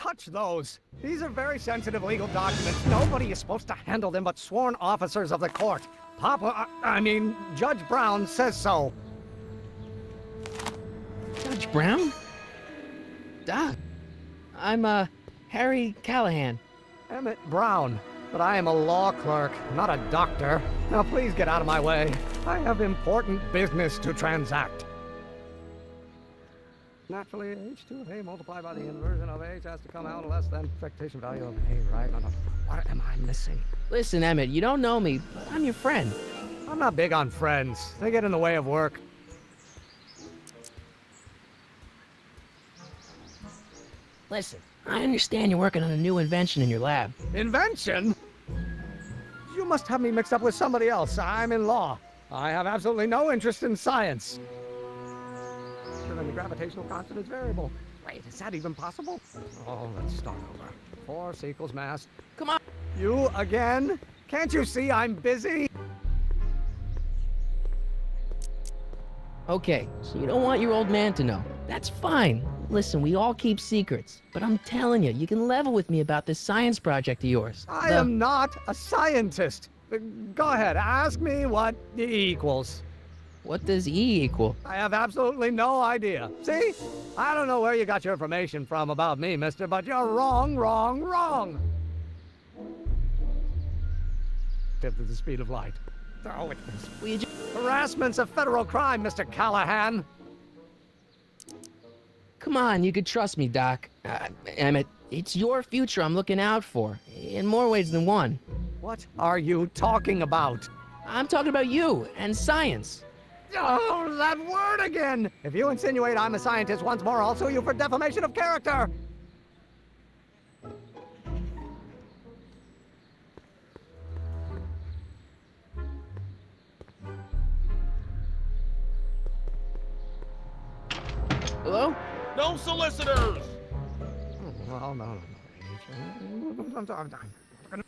touch those. These are very sensitive legal documents. Nobody is supposed to handle them but sworn officers of the court. Judge Brown says so. Judge Brown? Doc, I'm, Harry Callahan. Emmett Brown. But I am a law clerk, not a doctor. Now please get out of my way. I have important business to transact. Naturally, h2 of A multiplied by the inversion of H has to come out less than expectation value of A, right? No. What am I missing? Listen, Emmett, you don't know me, but I'm your friend. I'm not big on friends. They get in the way of work. Listen, I understand you're working on a new invention in your lab. Invention? You must have me mixed up with somebody else. I'm in law. I have absolutely no interest in science. And the gravitational constant is variable. Wait, is that even possible? Oh, let's start over. Force equals mass. Come on! You again? Can't you see I'm busy? Okay, so you don't want your old man to know. That's fine. Listen, we all keep secrets. But I'm telling you, you can level with me about this science project of yours. I am not a scientist. Go ahead, ask me what E equals. What does E equal? I have absolutely no idea. See? I don't know where you got your information from about me, mister, but you're wrong. Fifth of the speed of light. Oh, Will you harassment's a federal crime, Mr. Callahan. Come on, you could trust me, Doc. Emmett, it's your future I'm looking out for, in more ways than one. What are you talking about? I'm talking about you and science. Oh, that word again! If you insinuate I'm a scientist once more, I'll sue you for defamation of character! Hello? No solicitors! Well, no.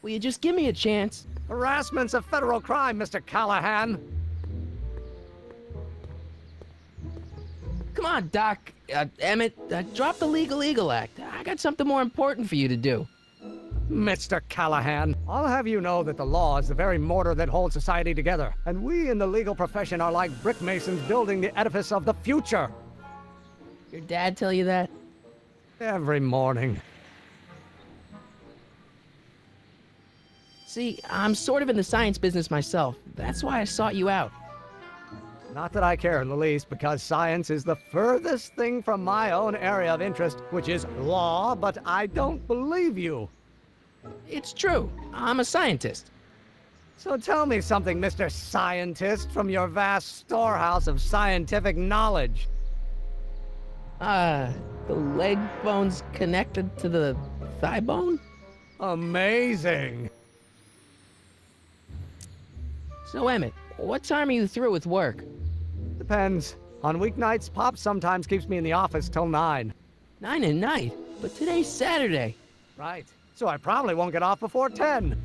Will you just give me a chance? Harassment's a federal crime, Mr. Callahan. Come on, Doc. Emmett, drop the Legal Eagle Act. I got something more important for you to do. Mr. Callahan, I'll have you know that the law is the very mortar that holds society together, and we in the legal profession are like brick masons building the edifice of the future. Your dad tell you that? Every morning. See, I'm sort of in the science business myself. That's why I sought you out. Not that I care in the least, because science is the furthest thing from my own area of interest, which is law, but I don't believe you. It's true. I'm a scientist. So tell me something, Mr. Scientist, from your vast storehouse of scientific knowledge. The leg bone's connected to the thigh bone? Amazing. So, Emmett, what time are you through with work? Depends. On weeknights, Pop sometimes keeps me in the office till 9. 9 at night? But today's Saturday. Right. So I probably won't get off before 10.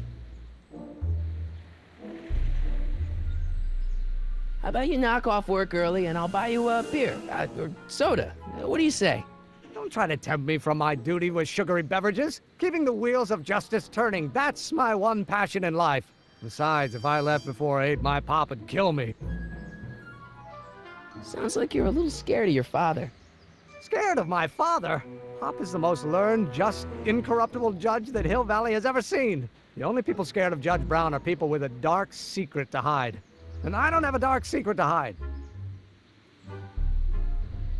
How about you knock off work early and I'll buy you a beer, or soda. What do you say? Don't try to tempt me from my duty with sugary beverages. Keeping the wheels of justice turning, that's my one passion in life. Besides, if I left before 8, my pop would kill me. Sounds like you're a little scared of your father. Scared of my father? Pop is the most learned, just, incorruptible judge that Hill Valley has ever seen. The only people scared of Judge Brown are people with a dark secret to hide. And I don't have a dark secret to hide.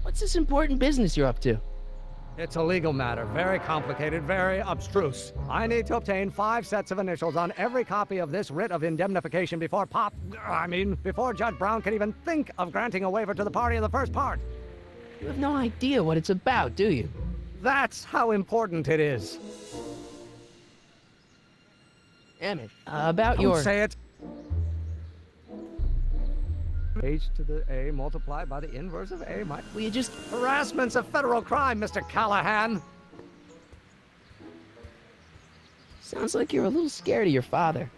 What's this important business you're up to? It's a legal matter, very complicated, very abstruse. I need to obtain 5 sets of initials on every copy of this writ of indemnification before before Judge Brown can even think of granting a waiver to the party in the first part. You have no idea what it's about, do you? That's how important it is. Emmett, about Don't say it. H to the A multiplied by the inverse of A might... Will you just... Harassment's a federal crime, Mr. Callahan. Sounds like you're a little scared of your father.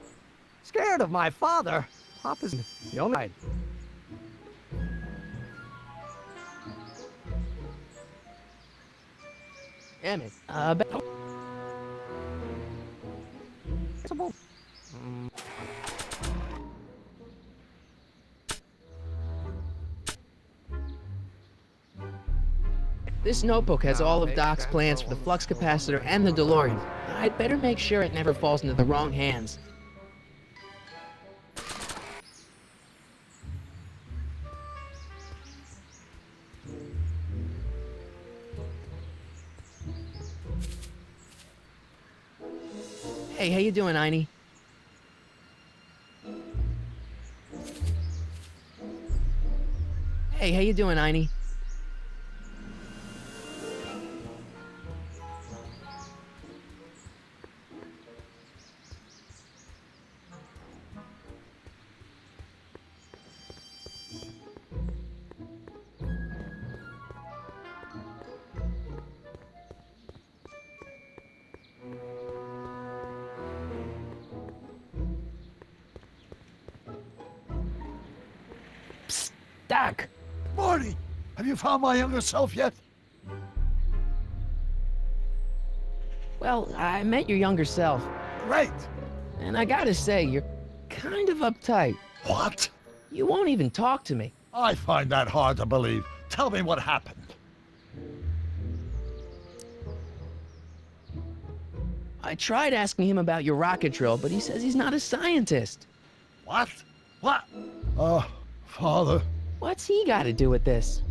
Scared of my father? Pop is the only... Emmett, this notebook has all of Doc's plans for the flux capacitor and the DeLorean. I'd better make sure it never falls into the wrong hands. Hey, how you doing, Einie? Hey, how you doing, Einie? Psst, Doc! Marty, have you found my younger self yet? Well, I met your younger self, Great. and I gotta say, you're kind of uptight. What? You won't even talk to me. I find that hard to believe. Tell me what happened. I tried asking him about your rocket drill, but he says he's not a scientist. What? What? Father. What's he got to do with this?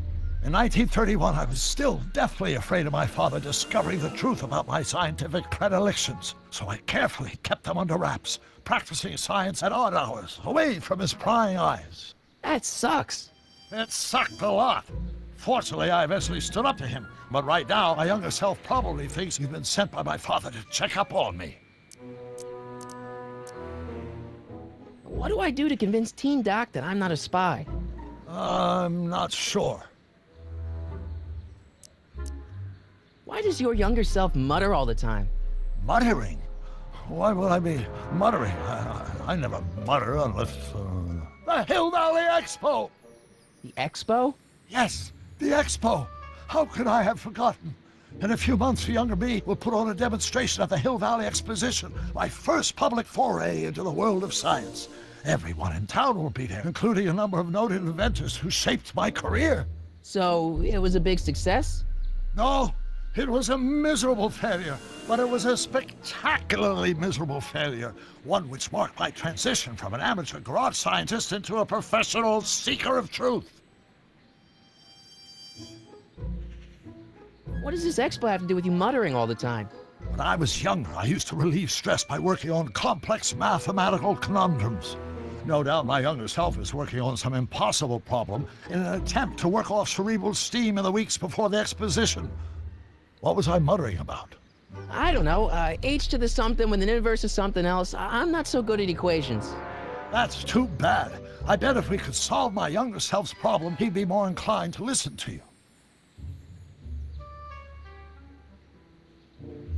In 1931, I was still deathly afraid of my father discovering the truth about my scientific predilections, so I carefully kept them under wraps, practicing science at odd hours, away from his prying eyes. That sucks. It sucked a lot. Fortunately, I eventually stood up to him, but right now, my younger self probably thinks he's been sent by my father to check up on me. What do I do to convince Teen Doc that I'm not a spy? I'm not sure. Why does your younger self mutter all the time? Muttering? Why would I be muttering? I never mutter unless... The Hill Valley Expo! The expo? Yes, the Expo! How could I have forgotten? In a few months, younger me will put on a demonstration at the Hill Valley Exposition, my first public foray into the world of science. Everyone in town will be there, including a number of noted inventors who shaped my career. So, it was a big success? No, it was a miserable failure, but it was a spectacularly miserable failure, one which marked my transition from an amateur garage scientist into a professional seeker of truth. What does this expo have to do with you muttering all the time? When I was younger, I used to relieve stress by working on complex mathematical conundrums. No doubt my younger self is working on some impossible problem in an attempt to work off cerebral steam in the weeks before the exposition. What was I muttering about? I don't know, h to the something with an inverse of something else. I'm not so good at equations. That's too bad. I bet if we could solve my younger self's problem, he'd be more inclined to listen to you.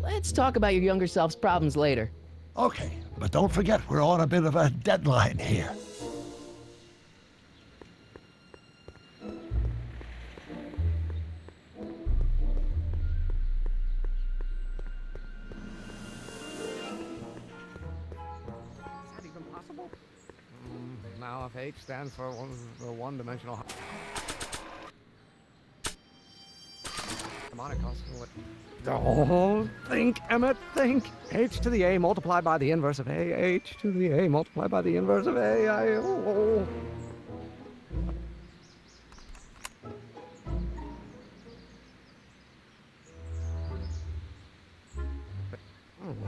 Let's talk about your younger self's problems later. Okay, but don't forget we're on a bit of a deadline here. Is that even possible? Now, if H stands for one-dimensional harmonic constant, what? Don't think, Emmett, think. H to the A multiplied by the inverse of A. H to the A multiplied by the inverse of A. Oh.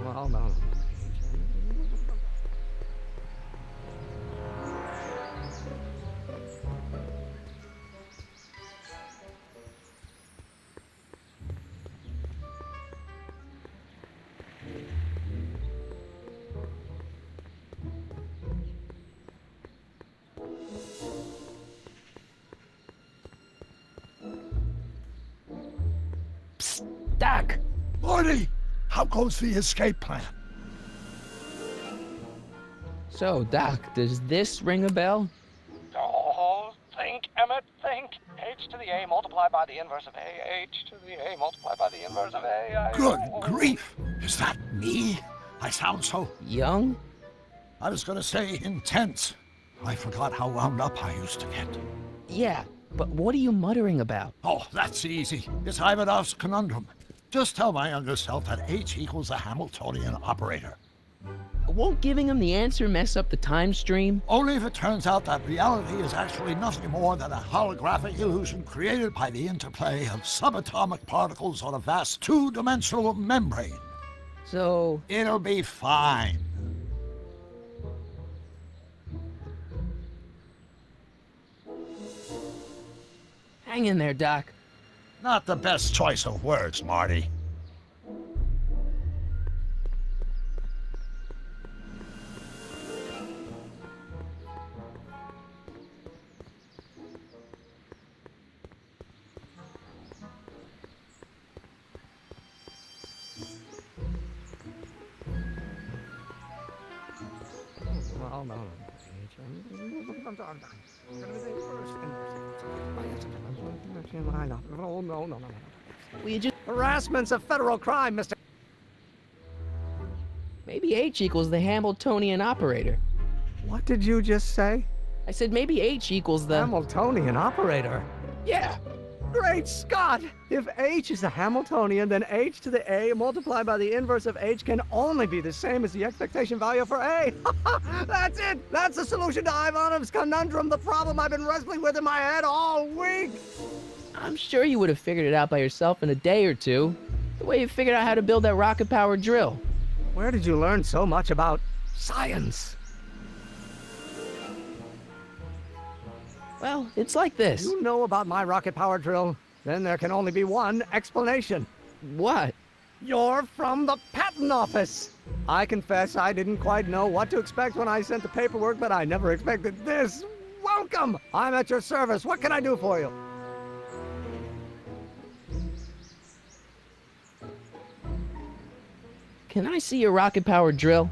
Well, no. Psst, Doc! Marty, how goes the escape plan? So, Doc, does this ring a bell? Don't think, Emmett, think. H to the A multiplied by the the inverse of A, H to the A multiplied by the inverse of A. Good grief! Is that me? I sound so... Young? I was gonna say intense. I forgot how wound up I used to get. Yeah, but what are you muttering about? Oh, that's easy. It's Ivanov's conundrum. Just tell my younger self that H equals a Hamiltonian operator. Won't giving him the answer mess up the time stream? Only if it turns out that reality is actually nothing more than a holographic illusion created by the interplay of subatomic particles on a vast two-dimensional membrane. So... It'll be fine. hang in there, Doc. Not the best choice of words, Marty. Well, no. No. Will you just... Harassment's a federal crime, Mr. Maybe H equals the Hamiltonian operator. What did you just say? I said maybe H equals the... Hamiltonian operator? Yeah! Great Scott! If H is the Hamiltonian, then H to the A multiplied by the inverse of H can only be the same as the expectation value for A. That's it! That's the solution to Ivanov's conundrum, the problem I've been wrestling with in my head all week! I'm sure you would have figured it out by yourself in a day or two. The way you figured out how to build that rocket-powered drill. Where did you learn so much about science? Well, it's like this. You know about my rocket power drill? Then there can only be one explanation. What? You're from the patent office. I confess I didn't quite know what to expect when I sent the paperwork, but I never expected this. Welcome! I'm at your service. What can I do for you? Can I see your rocket-powered drill?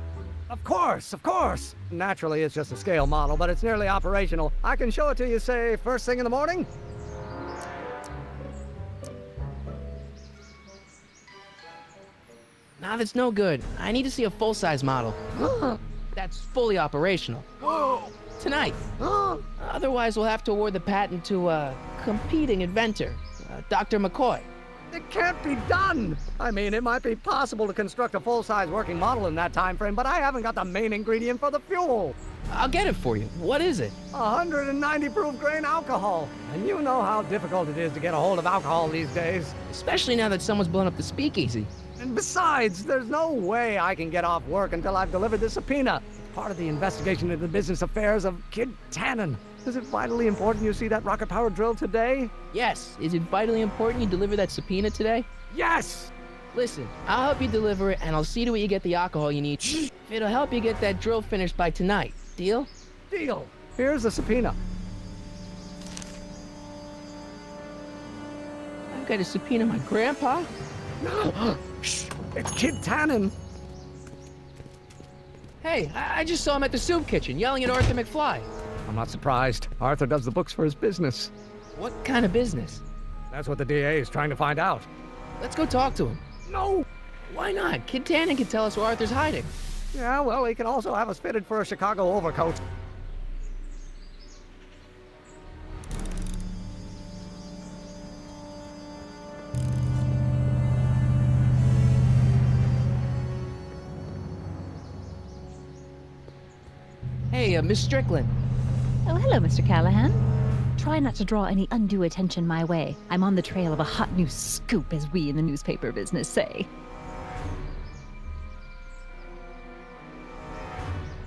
Of course. Naturally, it's just a scale model, but it's nearly operational. I can show it to you, say, first thing in the morning? Nah, that's no good. I need to see a full-size model. That's fully operational. Whoa! Tonight. Otherwise, we'll have to award the patent to a competing inventor, Dr. McCoy. It can't be done! I mean, it might be possible to construct a full-size working model in that time frame, but I haven't got the main ingredient for the fuel. I'll get it for you. What is it? 190 proof grain alcohol. And you know how difficult it is to get a hold of alcohol these days. Especially now that someone's blown up the speakeasy. And besides, there's no way I can get off work until I've delivered the subpoena. It's part of the investigation into the business affairs of Kid Tannen. Is it vitally important you see that rocket-powered drill today? Yes. Is it vitally important you deliver that subpoena today? Yes! Listen, I'll help you deliver it, and I'll see to it you get the alcohol you need. It'll help you get that drill finished by tonight. Deal? Deal. Here's the subpoena. I've got to subpoena my grandpa? Shh! It's Kid Tannen. Hey, I just saw him at the soup kitchen yelling at Arthur McFly. I'm not surprised. Arthur does the books for his business. What kind of business? That's what the DA is trying to find out. Let's go talk to him. No! Why not? Kid Tannen can tell us where Arthur's hiding. Yeah, well, he can also have us fitted for a Chicago overcoat. Hey, Miss Strickland. Oh, hello, Mr. Callahan. Try not to draw any undue attention my way. I'm on the trail of a hot new scoop, as we in the newspaper business say.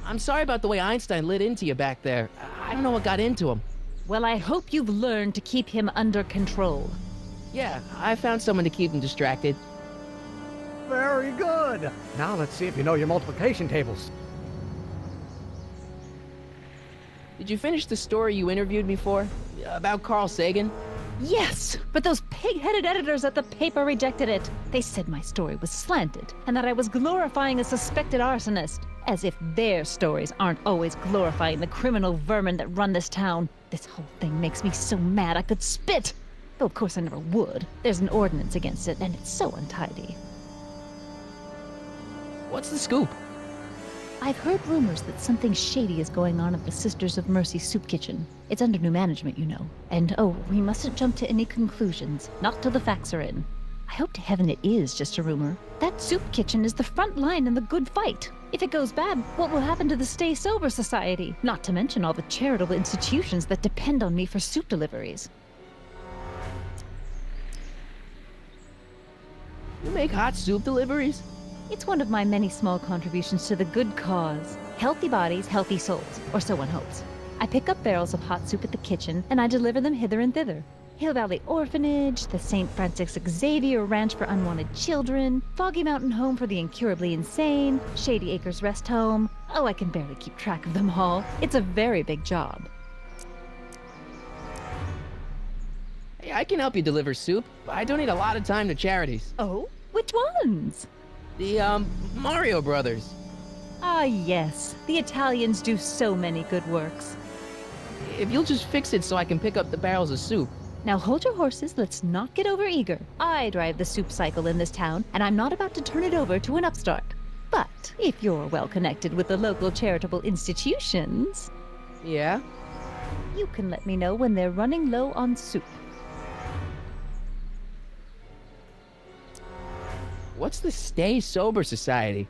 I'm sorry about the way Einstein lit into you back there. I don't know what got into him. Well, I hope you've learned to keep him under control. Yeah, I found someone to keep him distracted. Very good. Now let's see if you know your multiplication tables. Did you finish the story you interviewed me for? About Carl Sagan? Yes, but those pig-headed editors at the paper rejected it. They said my story was slanted, and that I was glorifying a suspected arsonist. As if their stories aren't always glorifying the criminal vermin that run this town. This whole thing makes me so mad I could spit. Though of course I never would. There's an ordinance against it, and it's so untidy. What's the scoop? I've heard rumors that something shady is going on at the Sisters of Mercy soup kitchen. It's under new management, you know. And oh, we mustn't jump to any conclusions, not till the facts are in. I hope to heaven it is just a rumor. That soup kitchen is the front line in the good fight. If it goes bad, what will happen to the Stay Sober Society? Not to mention all the charitable institutions that depend on me for soup deliveries. You make hot soup deliveries? It's one of my many small contributions to the good cause. Healthy bodies, healthy souls, or so one hopes. I pick up barrels of hot soup at the kitchen, and I deliver them hither and thither. Hill Valley Orphanage, the St. Francis Xavier Ranch for Unwanted Children, Foggy Mountain Home for the Incurably Insane, Shady Acres Rest Home. Oh, I can barely keep track of them all. It's a very big job. Hey, I can help you deliver soup. I donate a lot of time to charities. Oh? Which ones? The, Mario Brothers. Ah, yes. The Italians do so many good works. If you'll just fix it so I can pick up the barrels of soup. Now hold your horses, let's not get overeager. I drive the soup cycle in this town, and I'm not about to turn it over to an upstart. But if you're well connected with the local charitable institutions, Yeah? you can let me know when they're running low on soup. What's the Stay Sober Society?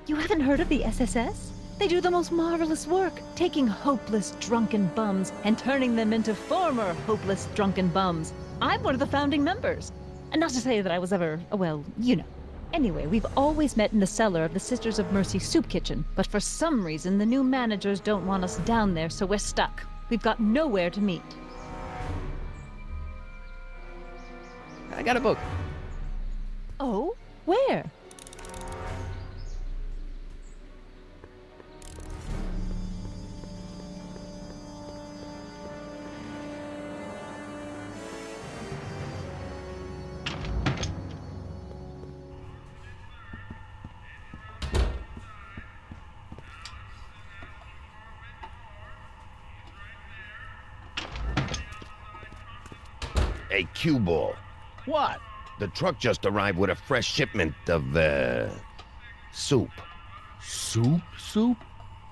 You haven't heard of the SSS? They do the most marvelous work, taking hopeless drunken bums and turning them into former hopeless drunken bums. I'm one of the founding members. And not to say that I was ever, well, you know. Anyway, we've always met in the cellar of the Sisters of Mercy soup kitchen, but for some reason the new managers don't want us down there, so we're stuck. We've got nowhere to meet. I got a book. Oh? Where? Hey, cue ball. What? The truck just arrived with a fresh shipment of, soup. Soup?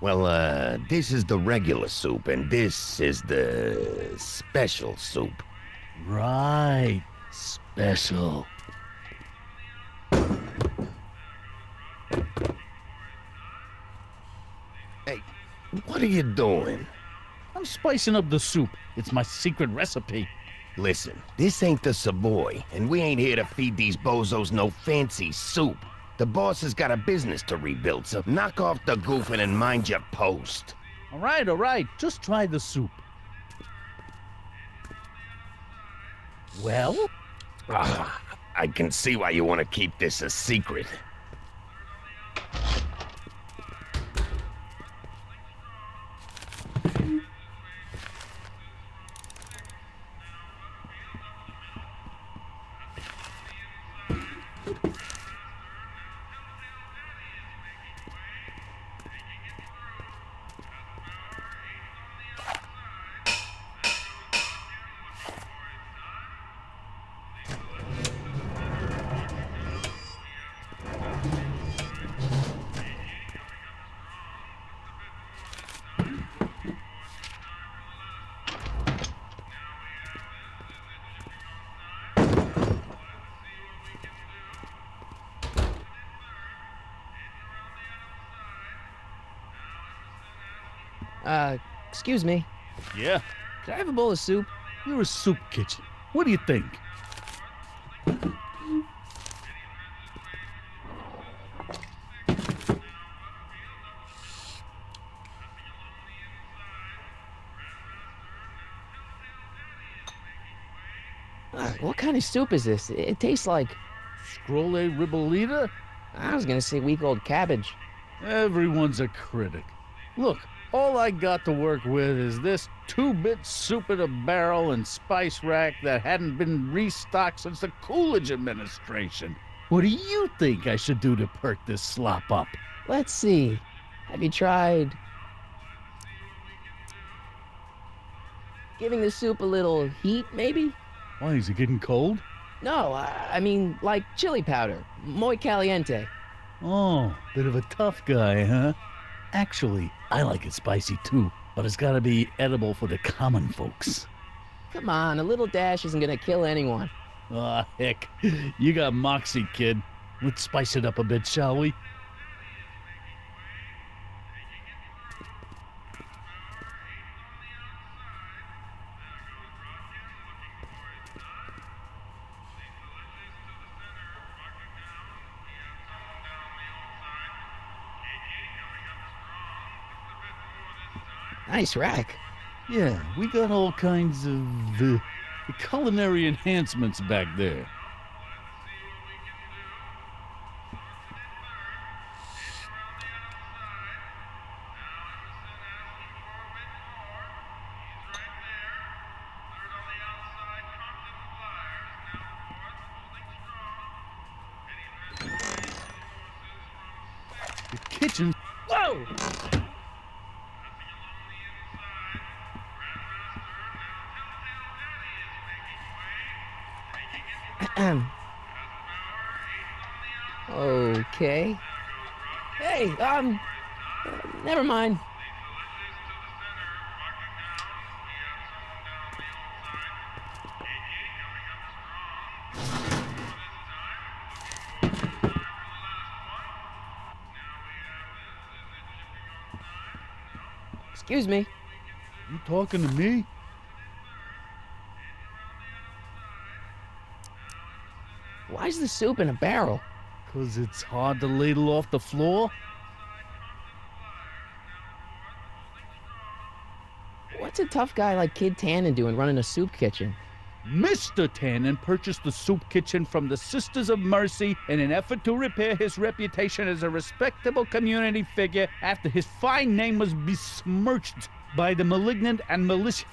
Well, this is the regular soup, and this is the special soup. Right. Special. Hey, what are you doing? I'm spicing up the soup. It's my secret recipe. Listen, this ain't the Savoy, and we ain't here to feed these bozos no fancy soup. The boss has got a business to rebuild, so knock off the goofing and mind your post. All right. Just try the soup. Well? I can see why you want to keep this a secret. Excuse me. Yeah. Could I have a bowl of soup? You're a soup kitchen. What do you think? What kind of soup is this? It tastes like... Scrolle ribollita? I was gonna say week-old cabbage. Everyone's a critic. Look, all I got to work with is this 2-bit soup in a barrel and spice rack that hadn't been restocked since the Coolidge administration. What do you think I should do to perk this slop up? Let's see. Have you tried... giving the soup a little heat, maybe? Why, is it getting cold? No, I mean, like chili powder. Muy caliente. Oh, bit of a tough guy, huh? Actually, I like it spicy too, but it's gotta be edible for the common folks. Come on, a little dash isn't gonna kill anyone. Ah, heck. You got moxie, kid. Let's spice it up a bit, shall we? Nice rack. Yeah, we got all kinds of culinary enhancements back there. The kitchen. Whoa! Okay. Hey, never mind. Excuse me. You talking to me? Why's the soup in a barrel? 'Cause it's hard to ladle off the floor? What's a tough guy like Kid Tannen doing running a soup kitchen? Mr. Tannen purchased the soup kitchen from the Sisters of Mercy in an effort to repair his reputation as a respectable community figure after his fine name was besmirched by the malignant and malicious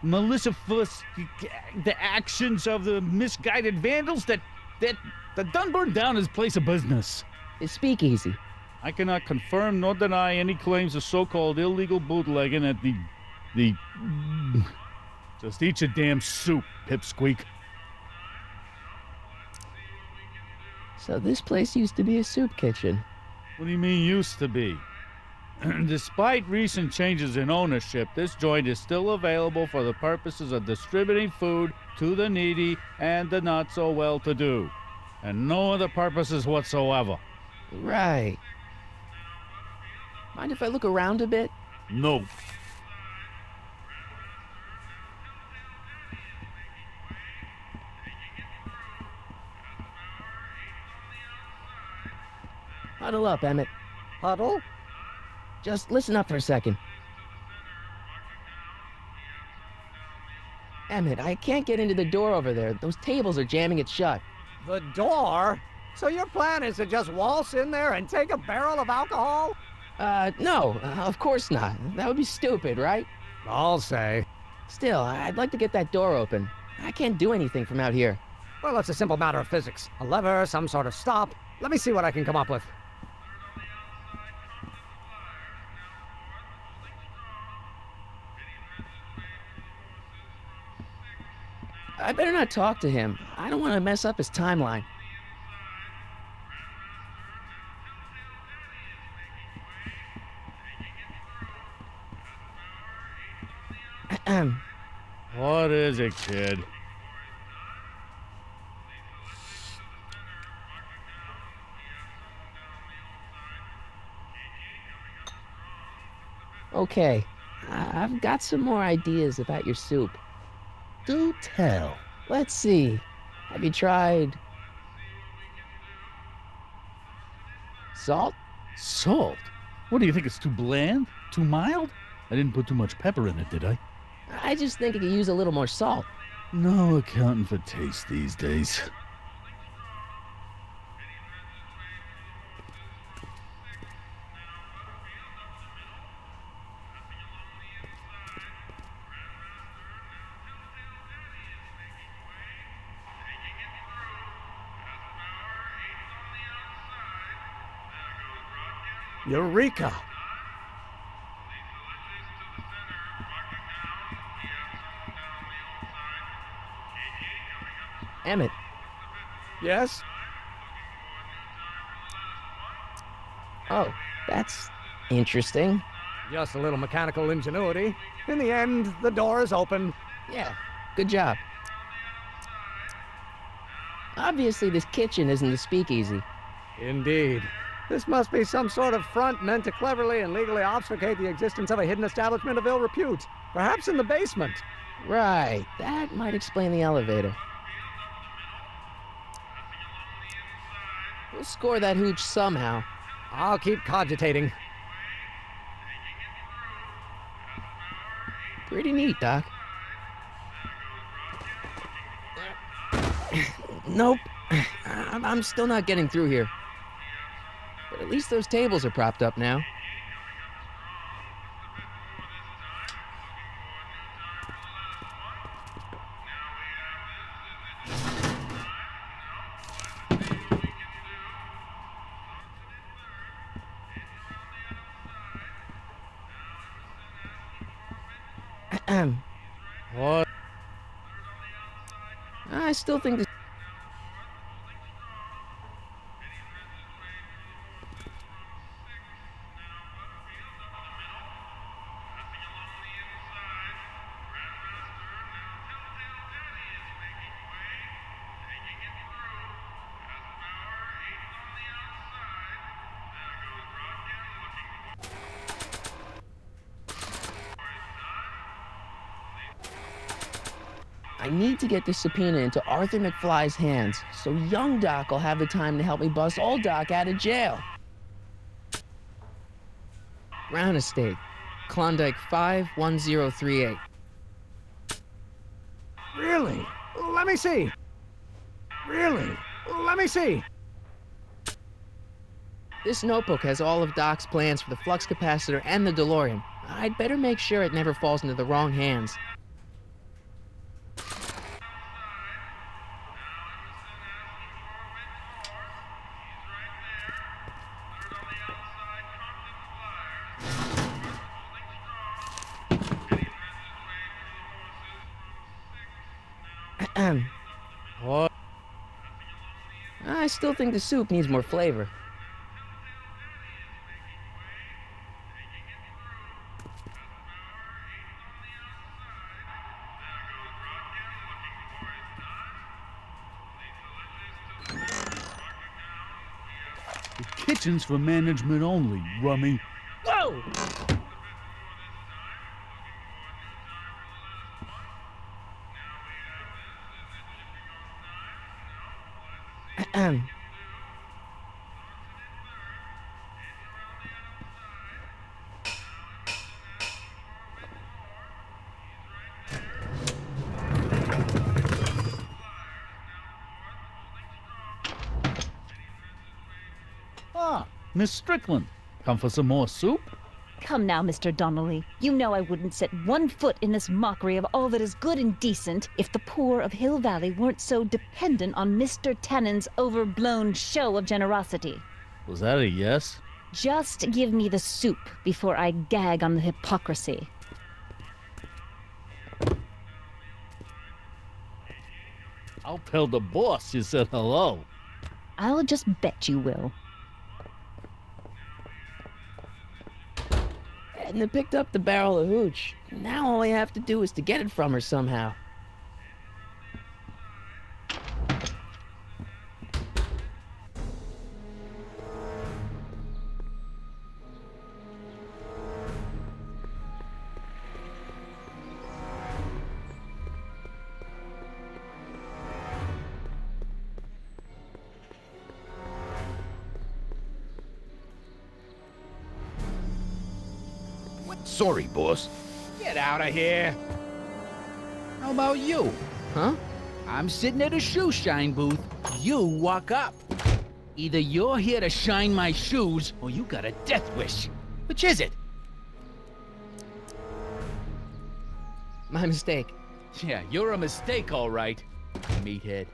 the actions of the misguided vandals that done burned down his place of business. It's speakeasy. I cannot confirm nor deny any claims of so-called illegal bootlegging at the Just eat your damn soup, pipsqueak. So this place used to be a soup kitchen. What do you mean used to be? Despite recent changes in ownership, this joint is still available for the purposes of distributing food to the needy and the not-so-well-to-do, and no other purposes whatsoever. Right. Mind if I look around a bit? No. Huddle up, Emmett. Huddle? Just listen up for a second. Emmett, I can't get into the door over there. Those tables are jamming it shut. The door? So your plan is to just waltz in there and take a barrel of alcohol? No, of course not. That would be stupid, right? I'll say. Still, I'd like to get that door open. I can't do anything from out here. Well, it's a simple matter of physics. A lever, some sort of stop. Let me see what I can come up with. I better not talk to him. I don't want to mess up his timeline. What is it, kid? Okay, I've got some more ideas about your soup. Do tell. Let's see. Have you tried salt? Salt? What do you think, it's too bland? Too mild? I didn't put too much pepper in it, did I? I just think it could use a little more salt. No accounting for taste these days. Eureka! Emmett, Yes? oh, that's interesting. Just a little mechanical ingenuity. In the end, the door is open. Yeah, good job. Obviously, this kitchen isn't the speakeasy. Indeed. This must be some sort of front meant to cleverly and legally obfuscate the existence of a hidden establishment of ill repute. Perhaps in the basement. Right, that might explain the elevator. We'll score that hooch somehow. I'll keep cogitating. Pretty neat, Doc. Nope. I'm still not getting through here. But at least those tables are propped up now. What? I still think this. I need to get this subpoena into Arthur McFly's hands, so young Doc will have the time to help me bust old Doc out of jail. Brown Estate, Klondike 51038. Really? Let me see. Really? Let me see. This notebook has all of Doc's plans for the flux capacitor and the DeLorean. I'd better make sure it never falls into the wrong hands. What? I still think the soup needs more flavor. The kitchen's for management only, rummy. Whoa! Ah, Miss Strickland. Come for some more soup? Come now, Mr. Donnelly. You know I wouldn't set one foot in this mockery of all that is good and decent if the poor of Hill Valley weren't so dependent on Mr. Tannen's overblown show of generosity. Was that a yes? Just give me the soup before I gag on the hypocrisy. I'll tell the boss you said hello. I'll just bet you will. Edna picked up the barrel of hooch. Now all I have to do is to get it from her somehow. Sorry, boss. Get out of here. How about you? Huh? I'm sitting at a shoe shine booth. You walk up. Either you're here to shine my shoes, or you got a death wish. Which is it? My mistake. Yeah, you're a mistake, all right, meathead.